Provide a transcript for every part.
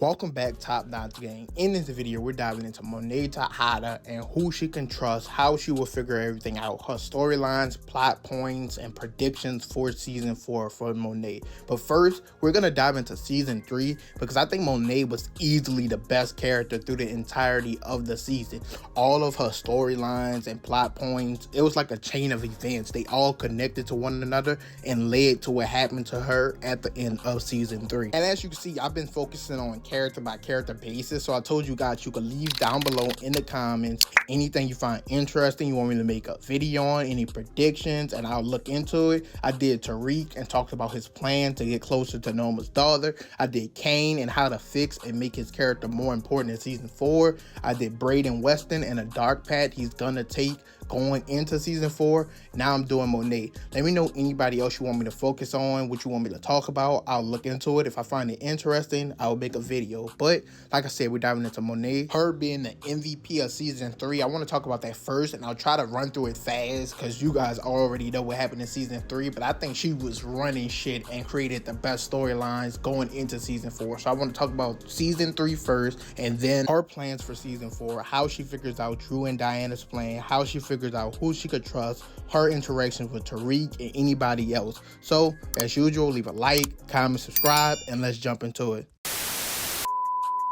Welcome back, Top Notch Gang. In this video, we're diving into Monet Tejada and who she can trust, how she will figure everything out, her storylines, plot points, and predictions for season 4 for Monet. But first, we're gonna dive into season 3 because I think Monet was easily the best character through the entirety of the season. All of her storylines and plot points, it was like a chain of events. They all connected to one another and led to what happened to her at the end of season 3. And as you can see, I've been focusing on character by character basis, so I told you guys you could leave down below in the comments anything you find interesting you want me to make a video on, any predictions, and I'll look into it. I did Tariq and talked about his plan to get closer to Noma's daughter. I did Kane and how to fix and make his character more important in season 4. I did Braden Weston and a dark path he's gonna take going into season 4. Now I'm doing Monet. Let me know anybody else you want me to focus on, what you want me to talk about. I'll look into it. If I find it interesting, I'll make a video. But like I said, we're diving into Monet, her being the MVP of season 3. I want to talk about that first, and I'll try to run through it fast because you guys already know what happened in season 3, but I think she was running shit and created the best storylines going into season 4. So I want to talk about season 3 first, and then her plans for season 4, how she figures out Drew and Diana's plan, how she figures out who she could trust, her interactions with Tariq and anybody else. So as usual, leave a like, comment, subscribe, and let's jump into it.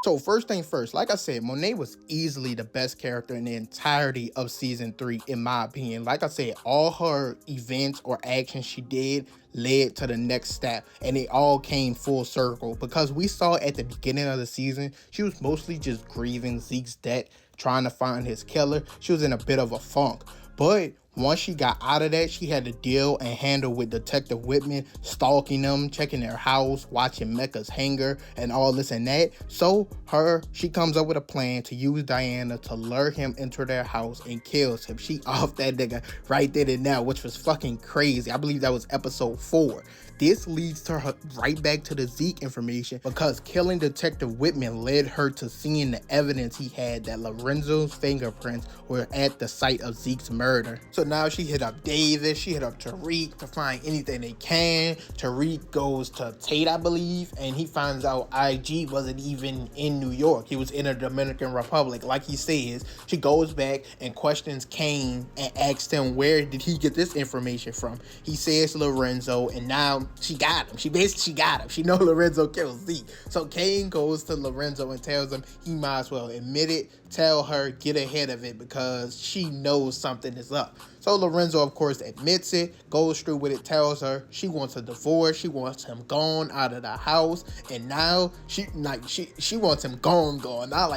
So first thing first, like I said, Monet was easily the best character in the entirety of season 3, in my opinion. Like I said, all her events or actions she did led to the next step, and it all came full circle because we saw at the beginning of the season, she was mostly just grieving Zeke's death, trying to find his killer. She was in a bit of a funk, but once she got out of that, she had to deal and handle with Detective Whitman stalking them, checking their house, watching Mecca's hangar, and all this and that. So she comes up with a plan to use Diana to lure him into their house and kills him. She off that nigga right then and now, which was fucking crazy. I believe that was episode 4. This leads to her right back to the Zeke information because killing Detective Whitman led her to seeing the evidence he had that Lorenzo's fingerprints were at the site of Zeke's murder. So now she hit up Davis, she hit up Tariq to find anything they can. Tariq goes to Tate, I believe, and he finds out IG wasn't even in New York. He was in the Dominican Republic, like he says. She goes back and questions Kane and asks him where did he get this information from. He says Lorenzo, and now she got him. She got him. She know Lorenzo killed Zeke. So Kane goes to Lorenzo and tells him he might as well admit it, tell her, get ahead of it because she knows something is up. So Lorenzo, of course, admits it, goes through with it, tells her she wants a divorce, she wants him gone out of the house, and now she wants him gone, not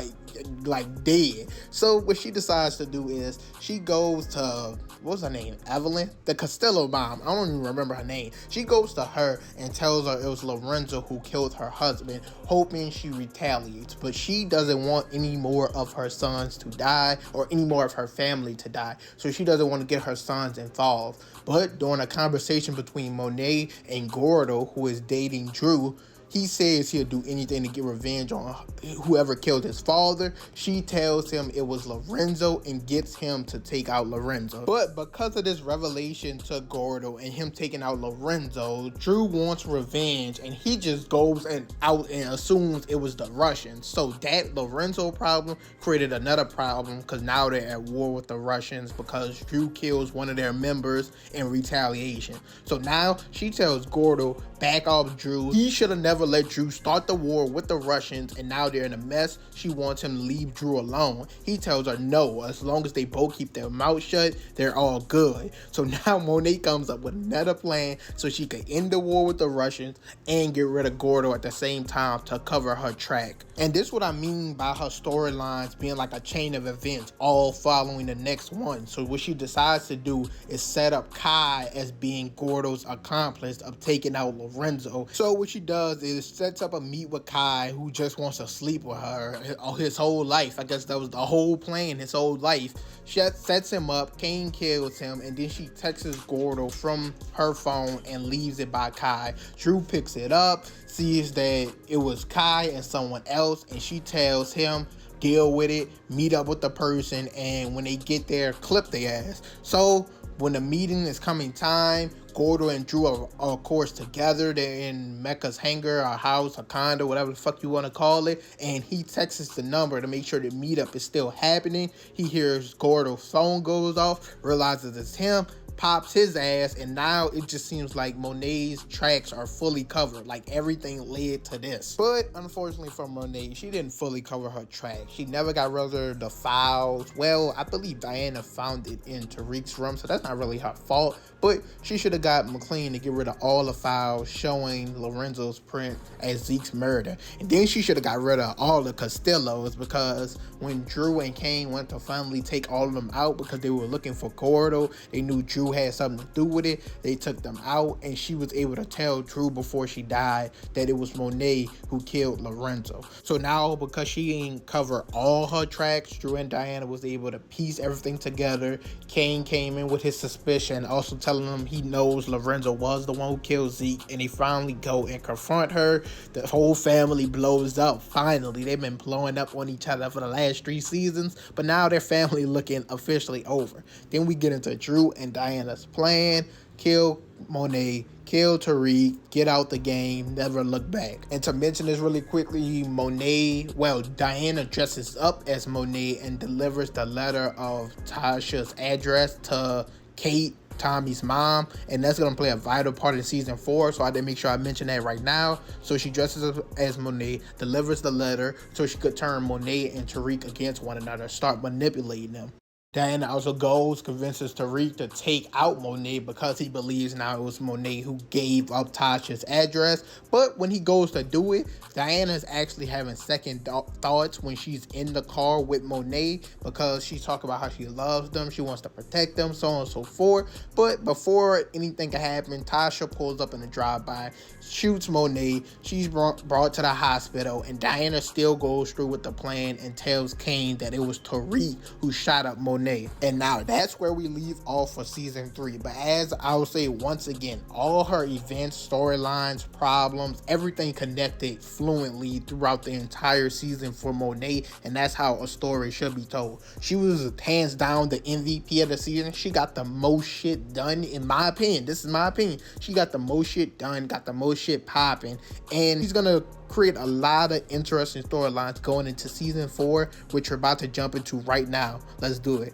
like dead. So what she decides to do is she goes to, what's her name, Evelyn, the Costello mom. I don't even remember her name. She goes to her and tells her it was Lorenzo who killed her husband, hoping she retaliates. But she doesn't want any more of her sons to die or any more of her family to die. So she doesn't want to get her sons involved. But during a conversation between Monet and Gordo, who is dating Drew, he says he'll do anything to get revenge on whoever killed his father. She tells him it was Lorenzo and gets him to take out Lorenzo. But because of this revelation to Gordo and him taking out Lorenzo, Drew wants revenge and he just goes out and assumes it was the Russians. So that Lorenzo problem created another problem because now they're at war with the Russians because Drew kills one of their members in retaliation. So now she tells Gordo, back off Drew. He should have never let Drew start the war with the Russians, and now they're in a mess. She wants him to leave Drew alone. He tells her no, as long as they both keep their mouth shut, they're all good. So now Monet comes up with another plan so she could end the war with the Russians and get rid of Gordo at the same time to cover her track. And this is what I mean by her storylines being like a chain of events, all following the next one. So what she decides to do is set up Kai as being Gordo's accomplice of taking out Lorenzo. So what she does is sets up a meet with Kai, who just wants to sleep with her his whole life. I guess that was the whole plan, his whole life. She sets him up, Kane kills him, and then she texts Gordo from her phone and leaves it by Kai. Drew picks it up, sees that it was Kai and someone else, and she tells him, deal with it, meet up with the person, and when they get there, clip their ass. So when the meeting is coming time, Gordo and Drew are of course together. They're in Mecca's hangar, a house, a condo, whatever the fuck you want to call it. And he texts the number to make sure the meetup is still happening. He hears Gordo's phone goes off, realizes it's him, pops his ass, and now it just seems like Monet's tracks are fully covered. Like everything led to this. But unfortunately for Monet, she didn't fully cover her tracks. She never got rid of the files. Well, I believe Diana found it in Tariq's room, so that's not really her fault. But she should have got McLean to get rid of all the files showing Lorenzo's print as Zeke's murder. And then she should have got rid of all the Castillos, because when Drew and Kane went to finally take all of them out because they were looking for Gordo, they knew Drew had something to do with it. They took them out, and she was able to tell Drew before she died that it was Monet who killed Lorenzo. So now, because she ain't cover all her tracks, Drew and Diana was able to piece everything together. Kane came in with his suspicion, also telling him he knows Lorenzo was the one who killed Zeke, and they finally go and confront her. The whole family blows up. Finally, they've been blowing up on each other for the last 3 seasons, but now their family looking officially over. Then we get into Drew and Diana's plan: kill Monet, kill Tariq, get out the game, never look back. And to mention this really quickly, Diana dresses up as Monet and delivers the letter of Tasha's address to Kate, Tommy's mom, and that's gonna play a vital part in season 4, so I didn't make sure I mention that right now. So she dresses up as Monet, delivers the letter so she could turn Monet and Tariq against one another, start manipulating them. Diana also convinces Tariq to take out Monet because he believes now it was Monet who gave up Tasha's address. But when he goes to do it, Diana's actually having second thoughts when she's in the car with Monet, because she's talking about how she loves them, she wants to protect them, so on and so forth. But before anything can happen, Tasha pulls up in a drive-by, shoots Monet, she's brought to the hospital, and Diana still goes through with the plan and tells Kane that it was Tariq who shot up Monet. And now that's where we leave off for season 3. But as I will say once again, all her events, storylines, problems, everything connected fluently throughout the entire season for Monet, and that's how a story should be told. She was hands down the MVP of the season. She got the most shit done, in my opinion. This is my opinion. She got the most shit done, got the most shit popping, and she's gonna create a lot of interesting storylines going into season 4, which we're about to jump into right now. Let's do it.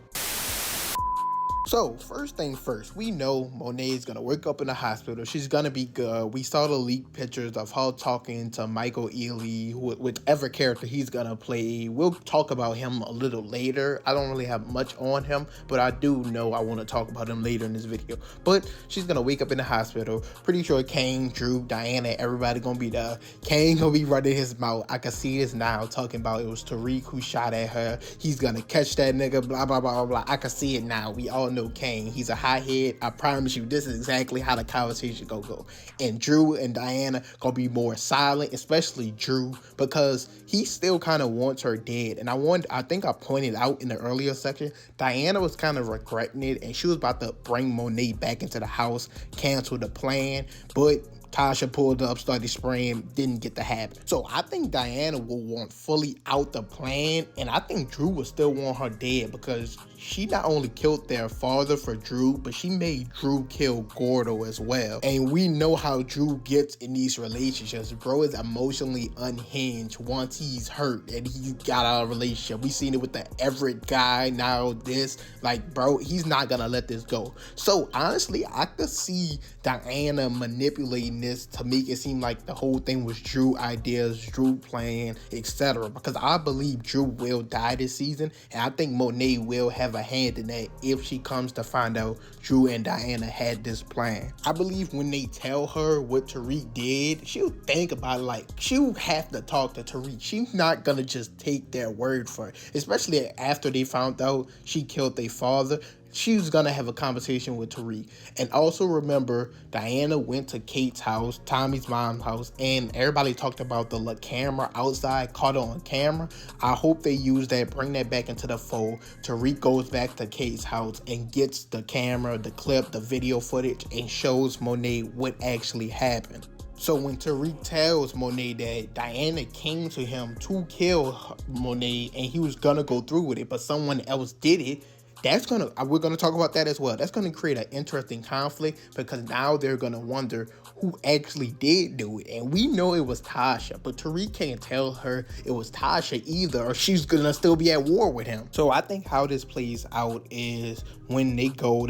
So, first thing first, we know Monet is going to wake up in the hospital. She's going to be good. We saw the leaked pictures of her talking to Michael Ealy, whichever character he's going to play. We'll talk about him a little later. I don't really have much on him, but I do know I want to talk about him later in this video. But she's going to wake up in the hospital. Pretty sure Kane, Drew, Diana, everybody going to be there. Kane going to be running his mouth. I can see this now, talking about it was Tariq who shot at her. He's going to catch that nigga, blah, blah, blah, blah, blah. I can see it now. We all know Kane. He's a hothead. I promise you, this is exactly how the conversation gonna go. And Drew and Diana gonna be more silent, especially Drew, because he still kind of wants her dead. And I think I pointed out in the earlier section, Diana was kind of regretting it, and she was about to bring Monet back into the house, cancel the plan, but Tasha pulled up, started spraying, didn't get to happen. So I think Diana will want fully out the plan, and I think Drew will still want her dead, because she not only killed their father for Drew, but she made Drew kill Gordo as well. And we know how Drew gets in these relationships. Bro is emotionally unhinged once he's hurt and he got out of a relationship. We seen it with the Everett guy, now this. Like, bro, he's not gonna let this go. So honestly, I could see Diana manipulating this to make it seem like the whole thing was Drew ideas, Drew plan, etc. Because I believe Drew will die this season, and I think Monet will have a hand in that if she comes to find out Drew and Diana had this plan. I believe when they tell her what Tariq did, she'll think about it. Like, she'll have to talk to Tariq. She's not gonna just take their word for it, especially after they found out she killed their father. She's gonna have a conversation with Tariq. And also remember, Diana went to Kate's house, Tommy's mom's house, and everybody talked about the camera outside, caught it on camera. I hope they use that, bring that back into the fold. Tariq goes back to Kate's house and gets the camera, the clip, the video footage, and shows Monet what actually happened. So when Tariq tells Monet that Diana came to him to kill Monet and he was gonna go through with it, but someone else did it, we're gonna talk about that as well. That's gonna create an interesting conflict because now they're gonna wonder who actually did do it. And we know it was Tasha, but Tariq can't tell her it was Tasha either, or she's gonna still be at war with him. So I think how this plays out is when they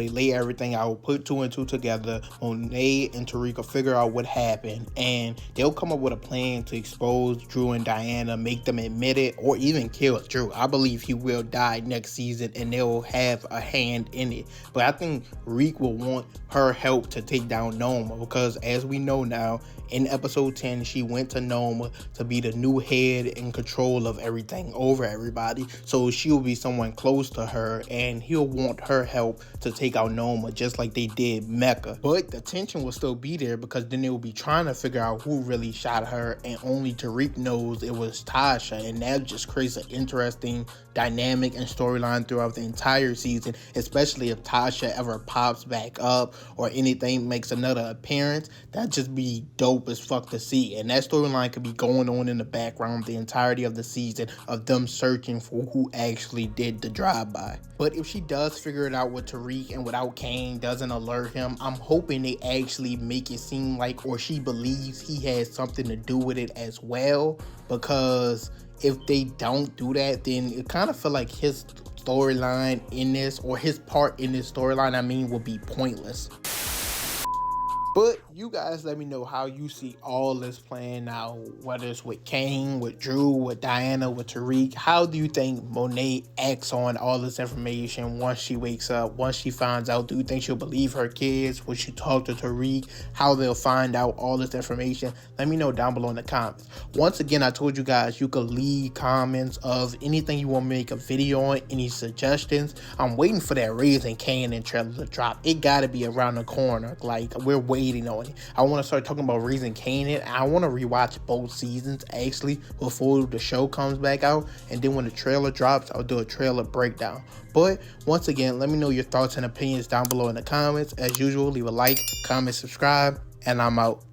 lay everything out, put two and two together. Monet and Tariq will figure out what happened, and they'll come up with a plan to expose Drew and Diana, make them admit it, or even kill Drew. I believe he will die next season, and they'll have a hand in it. But I think Reek will want her help to take down Noma, because as we know now, in episode 10, she went to Noma to be the new head in control of everything over everybody. So she'll be someone close to her, and he'll want her help to take out Noma, just like they did Mecca. But the tension will still be there, because then they will be trying to figure out who really shot her, and only Tariq knows it was Tasha, and that just creates an interesting dynamic and storyline throughout the entire season, especially if Tasha ever pops back up or anything makes another appearance. That'd just be dope as fuck to see, and that storyline could be going on in the background the entirety of the season, of them searching for who actually did the drive-by. But if she does figure it out with Tariq and without Kane doesn't alert him, I'm hoping they actually make it seem like, or she believes he has something to do with it as well, because if they don't do that, then it kind of feel like his storyline in this, or his part in this storyline, will be pointless. But you guys let me know how you see all this playing out, whether it's with Kane, with Drew, with Diana, with Tariq. How do you think Monet acts on all this information once she wakes up, once she finds out? Do you think she'll believe her kids? Will she talk to Tariq? How they'll find out all this information? Let me know down below in the comments. Once again, I told you guys you could leave comments of anything you want to make a video on, any suggestions. I'm waiting for that Raising Kanan trailer to drop. It gotta be around the corner. Like, we're waiting on it. I want to start talking about Raising Kanan. I want to rewatch both seasons actually before the show comes back out, and then when the trailer drops, I'll do a trailer breakdown. But once again, let me know your thoughts and opinions down below in the comments. As usual, leave a like, comment, subscribe, and I'm out.